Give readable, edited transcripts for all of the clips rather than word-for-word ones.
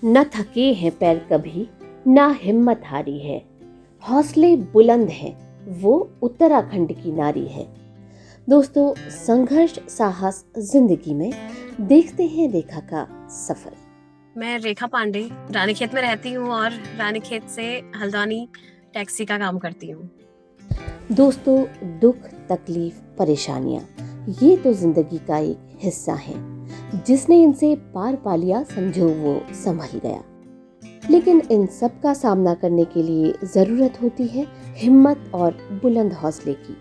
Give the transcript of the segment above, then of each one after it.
न थके हैं पैर कभी, ना हिम्मत हारी है, हौसले बुलंद हैं, वो उत्तराखंड की नारी है। दोस्तों, संघर्ष साहस जिंदगी में, देखते हैं रेखा का सफर। मैं रेखा पांडे रानीखेत में रहती हूँ और रानीखेत से हल्द्वानी टैक्सी का काम करती हूँ। दोस्तों, दुख, तकलीफ, परेशानियां, ये तो जिंदगी का एक हिस्सा है। जिसने इनसे पार पा लिया, समझो वो संभल गया। लेकिन इन सब का सामना करने के लिए जरूरत होती है हिम्मत और बुलंद हौसले की।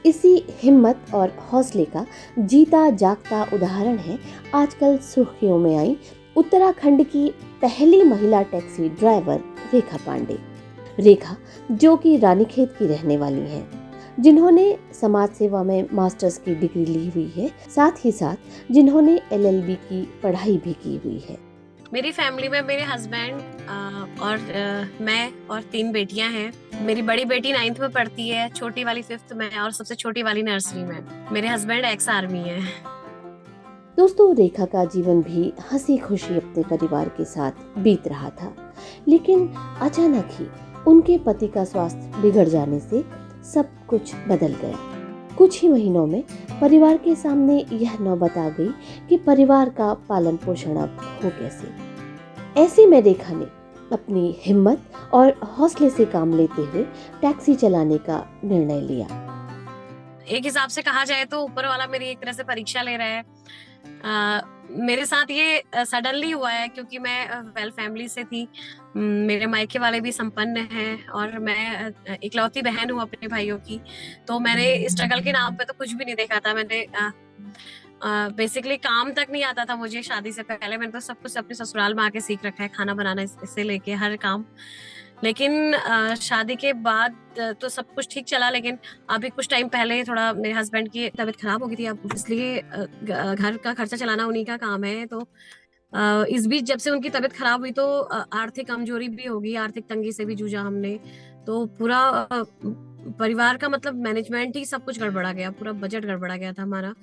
इसी हिम्मत और हौसले का जीता जागता उदाहरण है आजकल सुर्खियों में आई उत्तराखंड की पहली महिला टैक्सी ड्राइवर रेखा पांडे। रेखा, जो कि रानीखेत की रहने वाली हैं, जिन्होंने समाज सेवा में मास्टर्स की डिग्री ली हुई है, साथ ही साथ जिन्होंने LLB की पढ़ाई भी की हुई है। मेरी फैमिली में मेरे हस्बैंड और मैं और 3 बेटियां हैं। मेरी बड़ी बेटी 9th में पढ़ती है, छोटी वाली 5th में और सबसे छोटी वाली नर्सरी में। मेरे हस्बैंड एक्स आर्मी है। दोस्तों, रेखा का जीवन भी हंसी खुशी अपने परिवार के साथ बीत रहा था, लेकिन अचानक ही उनके पति का स्वास्थ्य बिगड़ जाने से सब कुछ बदल गया। कुछ ही महीनों में परिवार के सामने यह नौबत आ गई कि परिवार का पालन पोषण अब हो कैसे। ऐसे में रेखा ने अपनी हिम्मत और हौसले से काम लेते हुए टैक्सी चलाने का निर्णय लिया। एक हिसाब से कहा जाए तो ऊपर वाला मेरी एक तरह से परीक्षा ले रहा है। मेरे साथ ये सडनली हुआ है क्योंकि मैं वेल फैमिली से थी। मेरे मायके वाले भी संपन्न हैं और मैं इकलौती बहन हूँ अपने भाइयों की। तो मैंने स्ट्रगल के नाम पे तो कुछ भी नहीं देखा था। मैंने बेसिकली काम तक नहीं आता था मुझे। शादी से पहले मैंने तो सब कुछ अपने ससुराल में आके सीख रखा है, खाना बनाना इससे लेके हर काम। लेकिन शादी के बाद तो सब कुछ ठीक चला, लेकिन अभी कुछ टाइम पहले थोड़ा मेरे हस्बैंड की तबीयत खराब हो गई थी। अब इसलिए घर का खर्चा चलाना उन्हीं का काम है। तो इस बीच जब से उनकी तबीयत खराब हुई तो आर्थिक कमजोरी भी होगी, आर्थिक तंगी से भी जूझा हमने। तो पूरा परिवार का मतलब मैनेजमेंट ही सब कुछ गड़बड़ा गया, पूरा बजट गड़बड़ा गया था हमारा।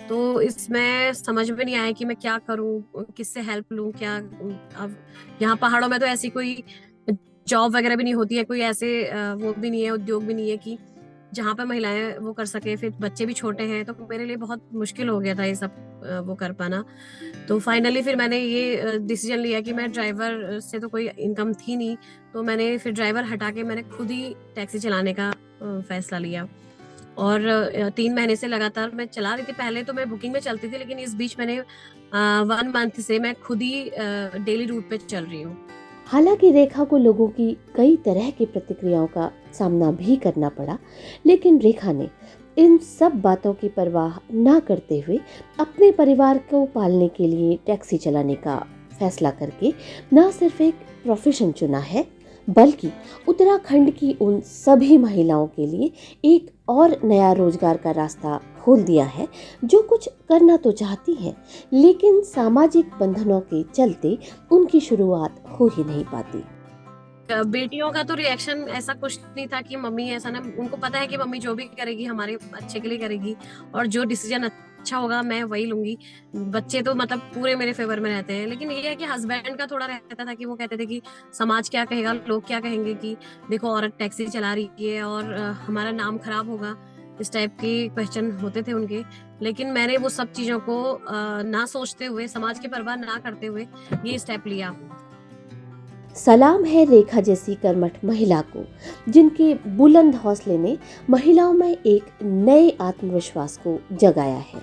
तो इसमें समझ में नहीं आया कि मैं क्या करूं, किससे हेल्प लूं, क्या। अब यहाँ पहाड़ों में तो ऐसी कोई जॉब वगैरह भी नहीं होती है, कोई ऐसे वो भी नहीं है, उद्योग भी नहीं है कि जहाँ पे महिलाएं वो कर सके। फिर बच्चे भी छोटे हैं, तो मेरे लिए बहुत मुश्किल हो गया था ये सब वो कर पाना। तो फाइनली फिर मैंने ये डिसीजन लिया कि मैं ड्राइवर से तो कोई इनकम थी नहीं, तो मैंने फिर ड्राइवर हटा के मैंने खुद ही टैक्सी चलाने का फैसला लिया। और 3 महीने से लगातार मैं चला रही थी। पहले तो मैं बुकिंग में चलती थी, लेकिन इस बीच मैंने 1 मंथ से मैं खुद ही डेली रूट पे चल रही हूँ। हालांकि रेखा को लोगों की कई तरह की प्रतिक्रियाओं का सामना भी करना पड़ा, लेकिन रेखा ने इन सब बातों की परवाह न करते हुए अपने परिवार को पालने के लिए टैक्सी चलाने का फैसला करके न सिर्फ एक प्रोफेशन चुना है, बल्कि उत्तराखंड की उन सभी महिलाओं के लिए एक और नया रोजगार का रास्ता खोल दिया है, जो कुछ करना तो चाहती हैं, लेकिन सामाजिक बंधनों के चलते उनकी शुरुआत हो ही नहीं पाती। बेटियों का तो रिएक्शन ऐसा कुछ नहीं था कि मम्मी ऐसा ना, उनको पता है कि मम्मी जो भी करेगी हमारे अच्छे के लिए करेगी और जो डिसीजन अच्छा होगा मैं वही लूंगी। बच्चे तो मतलब पूरे मेरे फेवर में रहते हैं। लेकिन ये है कि हस्बैंड का थोड़ा रहता था कि वो कहते थे कि समाज क्या कहेगा, लोग क्या कहेंगे कि देखो औरत टैक्सी चला रही है और हमारा नाम खराब होगा। इस टाइप के क्वेश्चन होते थे उनके। लेकिन मैंने वो सब चीजों को ना सोचते हुए, समाज की परवाह ना करते हुए ये स्टेप लिया। सलाम है रेखा जैसी कर्मठ महिला को, जिनके बुलंद हौसले ने महिलाओं में एक नए आत्मविश्वास को जगाया है।